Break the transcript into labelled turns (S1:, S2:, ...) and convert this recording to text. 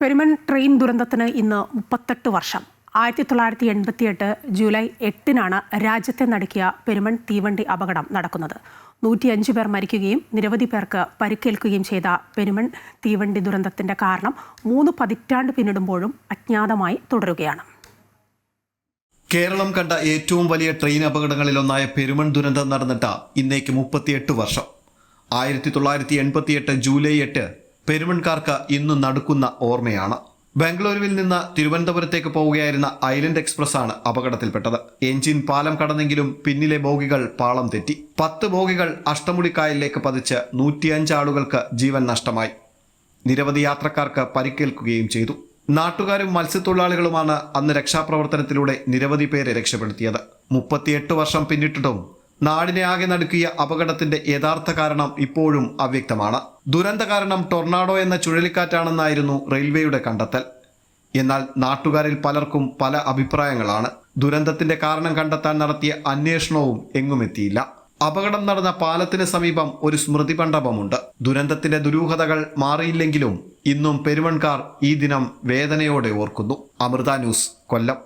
S1: Perumon train ദുരന്തത്തിന് ഇന്ന് 38 വർഷം. 1988 ജൂലൈ 8-നാണ് രാജ്യത്തെ നടുക്കിയ പെരുമൺ തീവണ്ടി അപകടം നടക്കുന്നത്. 105 പേർ മരിക്കുകയും നിരവധി പേർക്ക് പരിക്കേൽക്കുകയും ചെയ്ത പെരുമൺ തീവണ്ടി ദുരന്തത്തിന്റെ കാരണം 3 പതിറ്റാണ്ട് പിന്നിടുമ്പോഴും അജ്ഞാതമായി തുടരുകയാണ്.
S2: കേരളം കണ്ട ഏറ്റവും വലിയ ട്രെയിൻ അപകടങ്ങളിലൊന്നായ പെരുമൺ ദുരന്തം നടന്നിട്ട് ഇന്നേക്ക് 38 വർഷം. 1988 ജൂലൈ 8 പെരുമൺകാർക്ക് ഇന്ന് നടക്കുന്ന ഓർമ്മയാണ്. ബംഗളൂരുവിൽ നിന്ന് തിരുവനന്തപുരത്തേക്ക് പോവുകയായിരുന്ന ഐലൻഡ് എക്സ്പ്രസ് ആണ് അപകടത്തിൽപ്പെട്ടത്. എഞ്ചിൻ പാലം കടന്നെങ്കിലും പിന്നിലെ ബോഗികൾ പാളം തെറ്റി. 10 ബോഗികൾ അഷ്ടമുടിക്കായലിലേക്ക് പതിച്ച് 105 ആളുകൾക്ക് ജീവൻ നഷ്ടമായി. നിരവധി യാത്രക്കാർക്ക് പരിക്കേൽക്കുകയും ചെയ്തു. നാട്ടുകാരും മത്സ്യത്തൊഴിലാളികളുമാണ് അന്ന് രക്ഷാപ്രവർത്തനത്തിലൂടെ നിരവധി പേരെ രക്ഷപ്പെടുത്തിയത്. 38 വർഷം പിന്നിട്ടിട്ടും നാടിനെ ആകെ നടുക്കിയ അപകടത്തിന്റെ യഥാർത്ഥ കാരണം ഇപ്പോഴും അവ്യക്തമാണ്. ദുരന്ത കാരണം ടൊർണാഡോ എന്ന ചുഴലിക്കാറ്റാണെന്നായിരുന്നു റെയിൽവേയുടെ കണ്ടെത്തൽ. എന്നാൽ നാട്ടുകാരിൽ പലർക്കും പല അഭിപ്രായങ്ങളാണ്. ദുരന്തത്തിന്റെ കാരണം കണ്ടെത്താൻ നടത്തിയ അന്വേഷണവും എങ്ങുമെത്തിയില്ല. അപകടം നടന്ന പാലത്തിന് സമീപം ഒരു സ്മൃതി മണ്ഡപമുണ്ട്. ദുരന്തത്തിന്റെ ദുരൂഹതകൾ മാറിയില്ലെങ്കിലും ഇന്നും പെരുമൺകാർ ഈ ദിനം വേദനയോടെ ഓർക്കുന്നു. അമൃത ന്യൂസ്, കൊല്ലം.